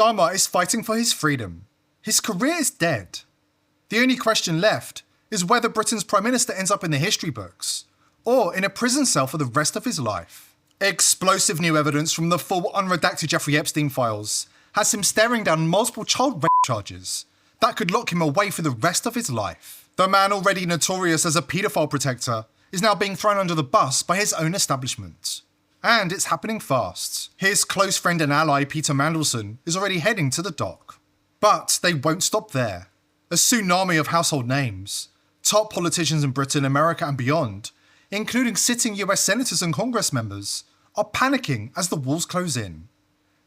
Starmer is fighting for his freedom. His career is dead. The only question left is whether Britain's Prime Minister ends up in the history books, or in a prison cell for the rest of his life. Explosive new evidence from the full unredacted Jeffrey Epstein files has him staring down multiple child rape charges that could lock him away for the rest of his life. The man already notorious as a paedophile protector is now being thrown under the bus by his own establishment. And it's happening fast. His close friend and ally Peter Mandelson is already heading to the dock. But they won't stop there. A tsunami of household names, top politicians in Britain, America and beyond, including sitting US senators and Congress members, are panicking as the walls close in.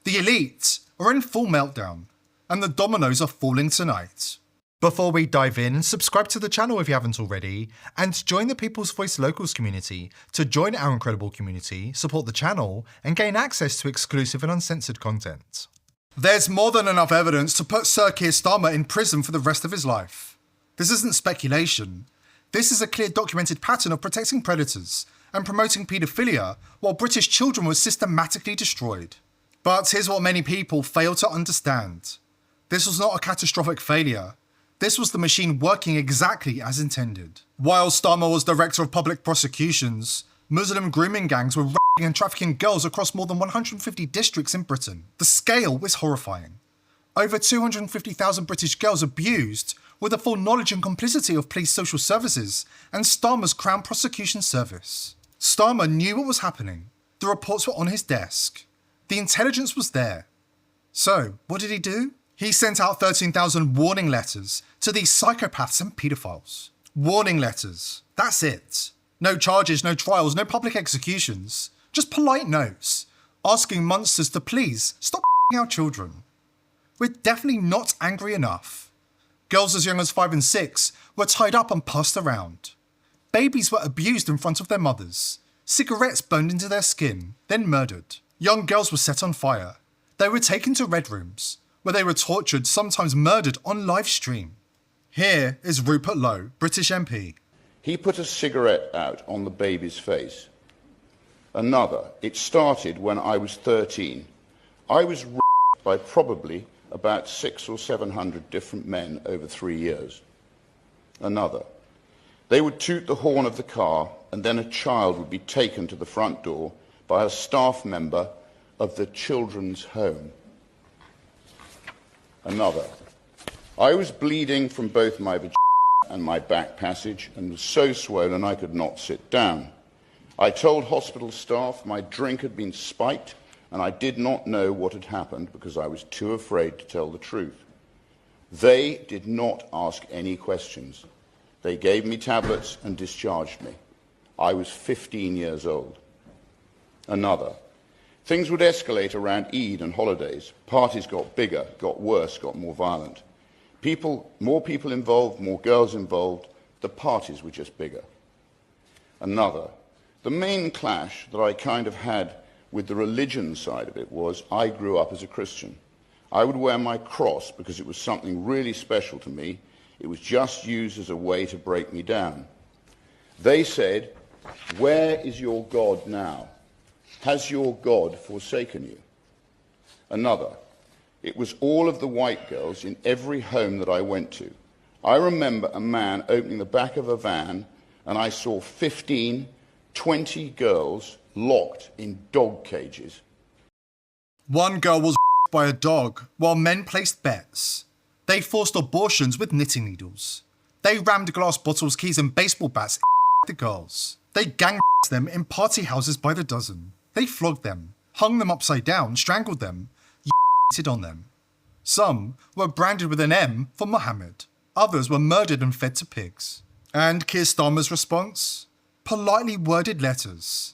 The elites are in full meltdown, and the dominoes are falling tonight. Before we dive in, subscribe to the channel if you haven't already, and join the People's Voice Locals community to join our incredible community, support the channel, and gain access to exclusive and uncensored content. There's more than enough evidence to put Sir Keir Starmer in prison for the rest of his life. This isn't speculation. This is a clear documented pattern of protecting predators and promoting paedophilia while British children were systematically destroyed. But here's what many people fail to understand. This was not a catastrophic failure. This was the machine working exactly as intended. While Starmer was Director of Public Prosecutions, Muslim grooming gangs were raping and trafficking girls across more than 150 districts in Britain. The scale was horrifying. Over 250,000 British girls abused with the full knowledge and complicity of police social services and Starmer's Crown Prosecution Service. Starmer knew what was happening. The reports were on his desk. The intelligence was there. So, what did he do? He sent out 13,000 warning letters to these psychopaths and paedophiles. Warning letters. That's it. No charges, no trials, no public executions. Just polite notes, asking monsters to please stop our children. We're definitely not angry enough. Girls as young as 5 and 6 were tied up and passed around. Babies were abused in front of their mothers. Cigarettes burned into their skin, then murdered. Young girls were set on fire. They were taken to red rooms, where they were tortured, sometimes murdered on live stream. Here is Rupert Lowe, British MP. He put a cigarette out on the baby's face. Another. It started when I was 13. I was raped by probably about 600 or 700 different men over 3 years. Another. They would toot the horn of the car, and then a child would be taken to the front door by a staff member of the children's home. Another. I was bleeding from both my vagina and my back passage and was so swollen I could not sit down. I told hospital staff my drink had been spiked and I did not know what had happened because I was too afraid to tell the truth. They did not ask any questions. They gave me tablets and discharged me. I was 15 years old. Another. Things would escalate around Eid and holidays. Parties got bigger, got worse, got more violent. More people involved, more girls involved. The parties were just bigger. Another. The main clash that I kind of had with the religion side of it was I grew up as a Christian. I would wear my cross because it was something really special to me. It was just used as a way to break me down. They said, "Where is your God now? Has your God forsaken you?" Another. It was all of the white girls in every home that I went to. I remember a man opening the back of a van and I saw 15, 20 girls locked in dog cages. One girl was by a dog while men placed bets. They forced abortions with knitting needles. They rammed glass bottles, keys and baseball bats the girls. They gang them in party houses by the dozen. They flogged them, hung them upside down, strangled them, on them. Some were branded with an M for Mohammed. Others were murdered and fed to pigs. And Keir Starmer's response? Politely worded letters.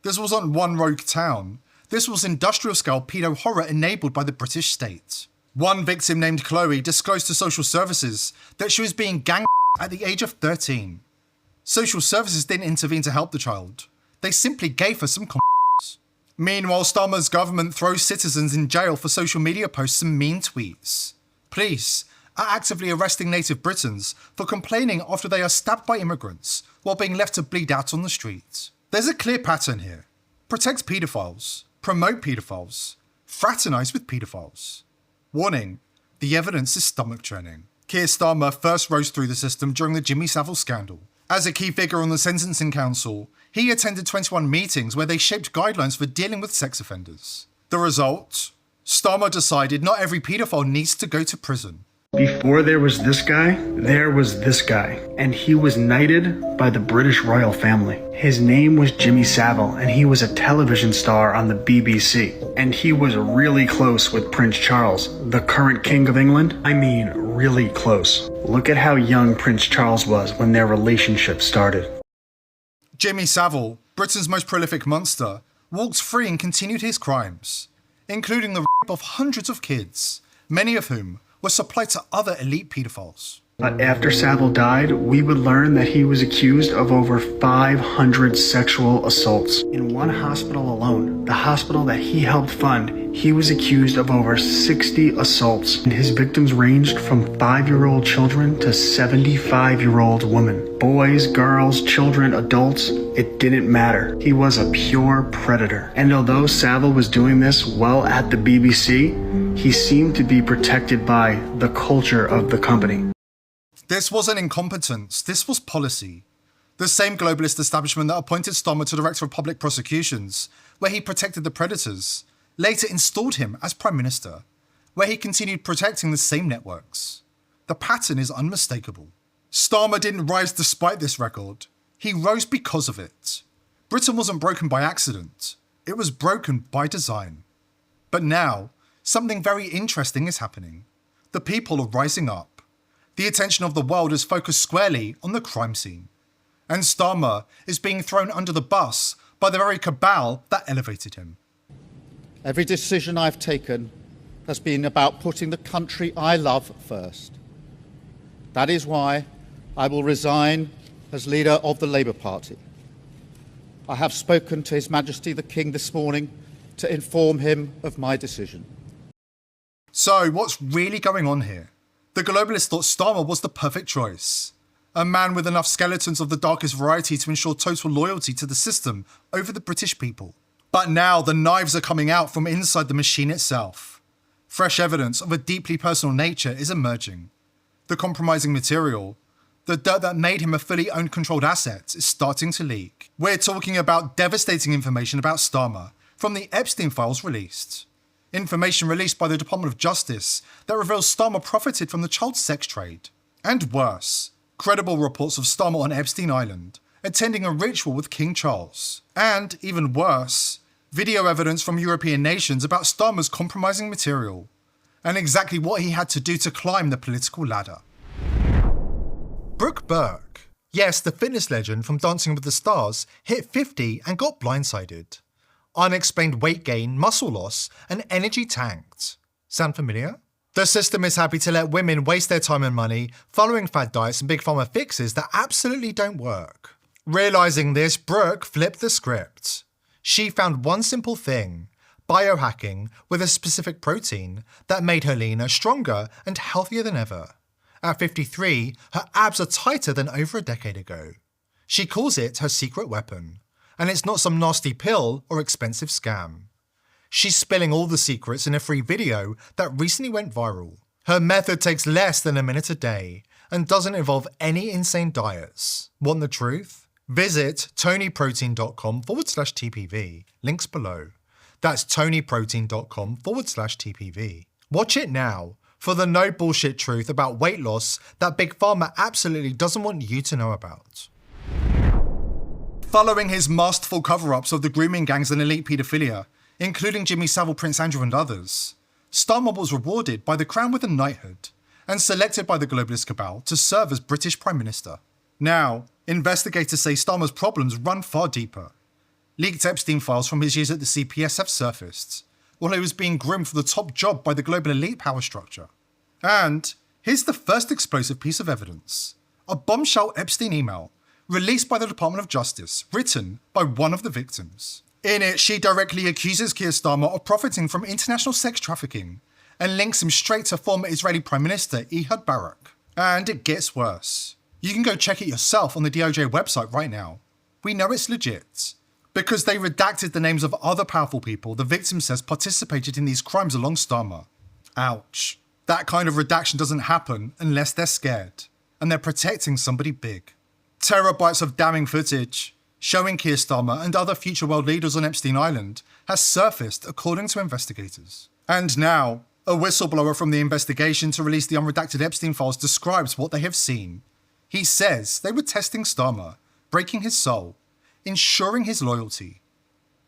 This wasn't one rogue town. This was industrial-scale pedo horror enabled by the British state. One victim named Chloe disclosed to social services that she was being gang at the age of 13. Social services didn't intervene to help the child. They simply gave her some Meanwhile, Starmer's government throws citizens in jail for social media posts and mean tweets. Police are actively arresting native Britons for complaining after they are stabbed by immigrants while being left to bleed out on the streets. There's a clear pattern here. Protect paedophiles, promote paedophiles, fraternise with paedophiles. Warning, the evidence is stomach-churning. Keir Starmer first rose through the system during the Jimmy Savile scandal. As a key figure on the Sentencing Council, he attended 21 meetings where they shaped guidelines for dealing with sex offenders. The result? Starmer decided not every paedophile needs to go to prison. Before there was this guy, there was this guy, and he was knighted by the British royal family. His name was Jimmy Savile, and he was a television star on the BBC. And he was really close with Prince Charles, the current King of England. I mean, really close. Look at how young Prince Charles was when their relationship started. Jimmy Savile, Britain's most prolific monster, walked free and continued his crimes, including the rape of hundreds of kids, many of whom were supplied to other elite paedophiles. But after Savile died, we would learn that he was accused of over 500 sexual assaults. In one hospital alone, the hospital that he helped fund, he was accused of over 60 assaults. And his victims ranged from 5-year-old children to 75-year-old women. Boys, girls, children, adults, it didn't matter. He was a pure predator. And although Savile was doing this well at the BBC, he seemed to be protected by the culture of the company. This wasn't incompetence, this was policy. The same globalist establishment that appointed Starmer to Director of Public Prosecutions, where he protected the predators, later installed him as Prime Minister, where he continued protecting the same networks. The pattern is unmistakable. Starmer didn't rise despite this record. He rose because of it. Britain wasn't broken by accident. It was broken by design. But now, something very interesting is happening. The people are rising up. The attention of the world is focused squarely on the crime scene. And Starmer is being thrown under the bus by the very cabal that elevated him. Every decision I've taken has been about putting the country I love first. That is why I will resign as leader of the Labour Party. I have spoken to His Majesty the King this morning to inform him of my decision. So what's really going on here? The globalists thought Starmer was the perfect choice. A man with enough skeletons of the darkest variety to ensure total loyalty to the system over the British people. But now the knives are coming out from inside the machine itself. Fresh evidence of a deeply personal nature is emerging. The compromising material, the dirt that made him a fully owned controlled asset, is starting to leak. We're talking about devastating information about Starmer from the Epstein files released. Information released by the Department of Justice that reveals Starmer profited from the child sex trade. And worse, credible reports of Starmer on Epstein Island, attending a ritual with King Charles. And, even worse, video evidence from European nations about Starmer's compromising material, and exactly what he had to do to climb the political ladder. Brooke Burke, yes, the fitness legend from Dancing with the Stars, hit 50 and got blindsided. Unexplained weight gain, muscle loss, and energy tanked. Sound familiar? The system is happy to let women waste their time and money following fad diets and big pharma fixes that absolutely don't work. Realising this, Brooke flipped the script. She found one simple thing, biohacking with a specific protein that made her leaner, stronger, and healthier than ever. At 53, her abs are tighter than over a decade ago. She calls it her secret weapon. And it's not some nasty pill or expensive scam. She's spilling all the secrets in a free video that recently went viral. Her method takes less than a minute a day and doesn't involve any insane diets. Want the truth? Visit tonyprotein.com/TPV. Links below. That's tonyprotein.com/TPV. Watch it now for the no bullshit truth about weight loss that Big Pharma absolutely doesn't want you to know about. Following his masterful cover-ups of the grooming gangs and elite paedophilia, including Jimmy Savile, Prince Andrew and others, Starmer was rewarded by the crown with a knighthood and selected by the globalist cabal to serve as British Prime Minister. Now, investigators say Starmer's problems run far deeper. Leaked Epstein files from his years at the CPS have surfaced, while he was being groomed for the top job by the global elite power structure. And here's the first explosive piece of evidence: a bombshell Epstein email released by the Department of Justice, written by one of the victims. In it, she directly accuses Keir Starmer of profiting from international sex trafficking and links him straight to former Israeli Prime Minister Ehud Barak. And it gets worse. You can go check it yourself on the DOJ website right now. We know it's legit, because they redacted the names of other powerful people the victim says participated in these crimes along Starmer. Ouch. That kind of redaction doesn't happen unless they're scared, and they're protecting somebody big. Terabytes of damning footage showing Keir Starmer and other future world leaders on Epstein Island has surfaced according to investigators. And now, a whistleblower from the investigation to release the unredacted Epstein files describes what they have seen. He says they were testing Starmer, breaking his soul, ensuring his loyalty.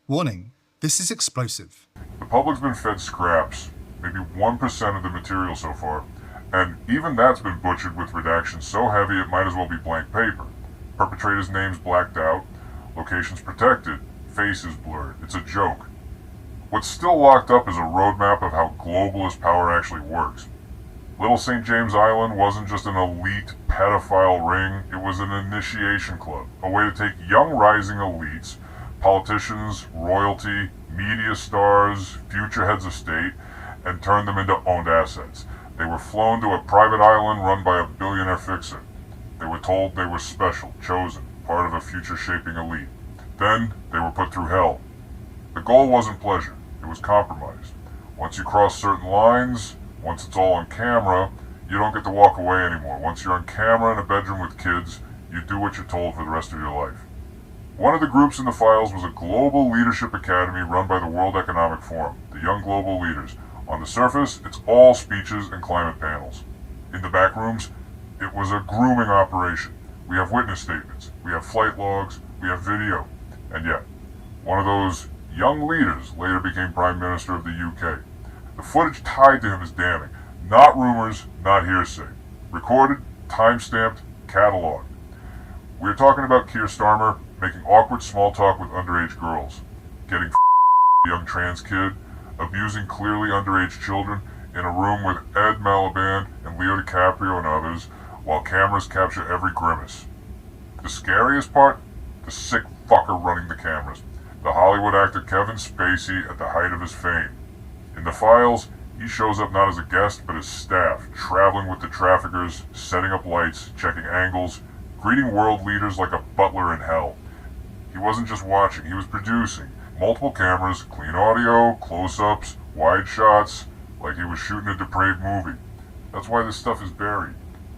Warning, this is explosive. The public's been fed scraps, maybe 1% of the material so far, and even that's been butchered with redactions so heavy it might as well be blank paper. Perpetrators' names blacked out, locations protected, faces blurred. It's a joke. What's still locked up is a roadmap of how globalist power actually works. Little St. James Island wasn't just an elite pedophile ring, it was an initiation club, a way to take young rising elites, politicians, royalty, media stars, future heads of state, and turn them into owned assets. They were flown to a private island run by a billionaire fixer. They were told they were special, chosen, part of a future-shaping elite. Then, they were put through hell. The goal wasn't pleasure, it was compromise. Once you cross certain lines, once it's all on camera, you don't get to walk away anymore. Once you're on camera in a bedroom with kids, you do what you're told for the rest of your life. One of the groups in the files was a global leadership academy run by the World Economic Forum, the Young Global Leaders. On the surface, it's all speeches and climate panels. In the back rooms, it was a grooming operation. We have witness statements, we have flight logs, we have video. And yet, one of those young leaders later became Prime Minister of the UK. The footage tied to him is damning. Not rumors, not hearsay. Recorded, time-stamped, cataloged. We're talking about Keir Starmer making awkward small talk with underage girls, getting a young trans kid, abusing clearly underage children in a room with Ed Miliband and Leo DiCaprio and others, while cameras capture every grimace. The scariest part? The sick fucker running the cameras. The Hollywood actor Kevin Spacey at the height of his fame. In the files, he shows up not as a guest, but as staff, traveling with the traffickers, setting up lights, checking angles, greeting world leaders like a butler in hell. He wasn't just watching, he was producing. Multiple cameras, clean audio, close-ups, wide shots, like he was shooting a depraved movie. That's why this stuff is buried.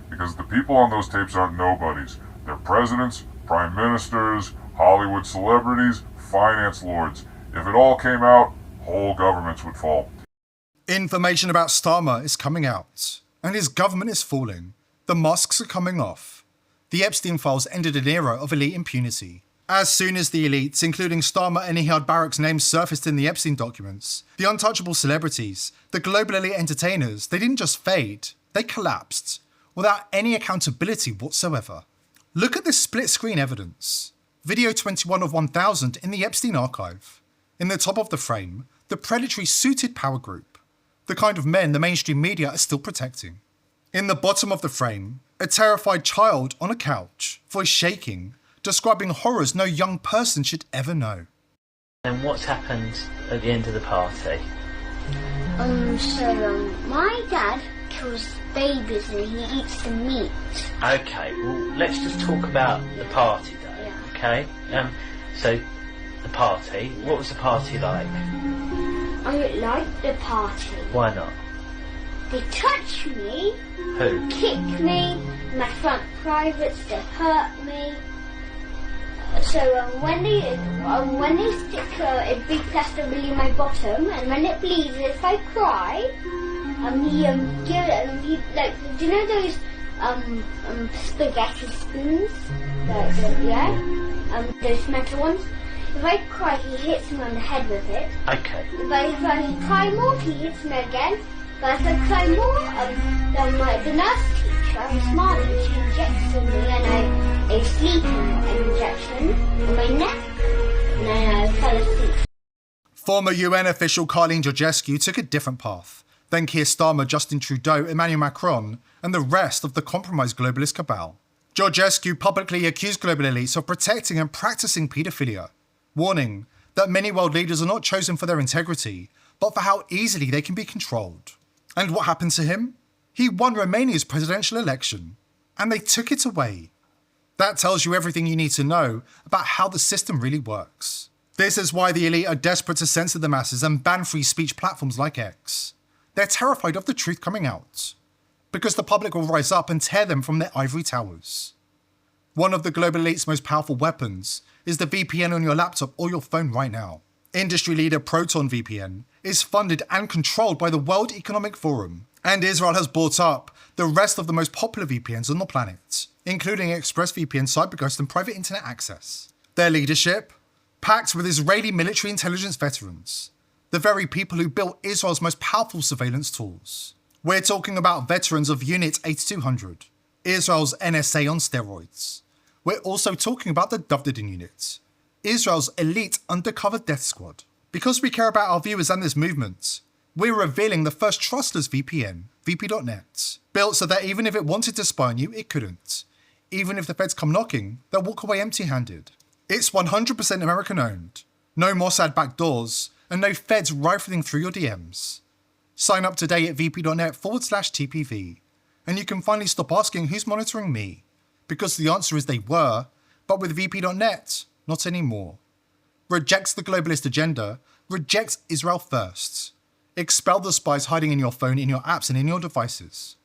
Because the people on those tapes aren't nobodies. They're presidents, prime ministers, Hollywood celebrities, finance lords. If it all came out, whole governments would fall. Information about Starmer is coming out, and his government is falling. The masks are coming off. The Epstein files ended an era of elite impunity. As soon as the elites, including Starmer and Ehud Barak's names surfaced in the Epstein documents, the untouchable celebrities, the global elite entertainers, they didn't just fade, they collapsed, without any accountability whatsoever. Look at this split-screen evidence. Video 21 of 1000 in the Epstein archive. In the top of the frame, the predatory suited power group, the kind of men the mainstream media are still protecting. In the bottom of the frame, a terrified child on a couch, voice shaking, describing horrors no young person should ever know. And what's happened at the end of the party? My dad kills babies and he eats the meat. Okay, well, let's just talk about the party though, Yeah. okay? So, the party, what was the party like? I don't like the party. Why not? They touch me, Who? kick me, my front privates, they hurt me. So when they stick a big plaster in my bottom, and when it bleeds, if I cry, he like, do you know those spaghetti spoons? Those metal ones. If I cry, he hits me on the head with it. Okay. But if I cry more, he hits me again. But if I cry more, the nurse teacher, I'm smart, and she injects me, and I sleep an injection on my neck, and then I fell asleep. Former UN official Carleen Georgescu took a different path. Then Keir Starmer, Justin Trudeau, Emmanuel Macron, and the rest of the compromised globalist cabal. Georgescu publicly accused global elites of protecting and practicing paedophilia, warning that many world leaders are not chosen for their integrity, but for how easily they can be controlled. And what happened to him? He won Romania's presidential election, and they took it away. That tells you everything you need to know about how the system really works. This is why the elite are desperate to censor the masses and ban free speech platforms like X. They're terrified of the truth coming out, because the public will rise up and tear them from their ivory towers. One of the global elite's most powerful weapons is the VPN on your laptop or your phone right now. Industry leader Proton VPN is funded and controlled by the World Economic Forum, and Israel has bought up the rest of the most popular VPNs on the planet, including ExpressVPN, CyberGhost, and private internet access. Their leadership, packed with Israeli military intelligence veterans, the very people who built Israel's most powerful surveillance tools. We're talking about veterans of Unit 8200, Israel's NSA on steroids. We're also talking about the Dovdadin Unit, Israel's elite undercover death squad. Because we care about our viewers and this movement, we're revealing the first trustless VPN, VP.net, built so that even if it wanted to spy on you, it couldn't. Even if the feds come knocking, they'll walk away empty-handed. It's 100% American-owned, no Mossad backdoors, and no feds rifling through your DMs. Sign up today at vp.net/TPV, and you can finally stop asking who's monitoring me, because the answer is they were, but with vp.net, not anymore. Rejects the globalist agenda, rejects Israel first. Expel the spies hiding in your phone, in your apps, and in your devices.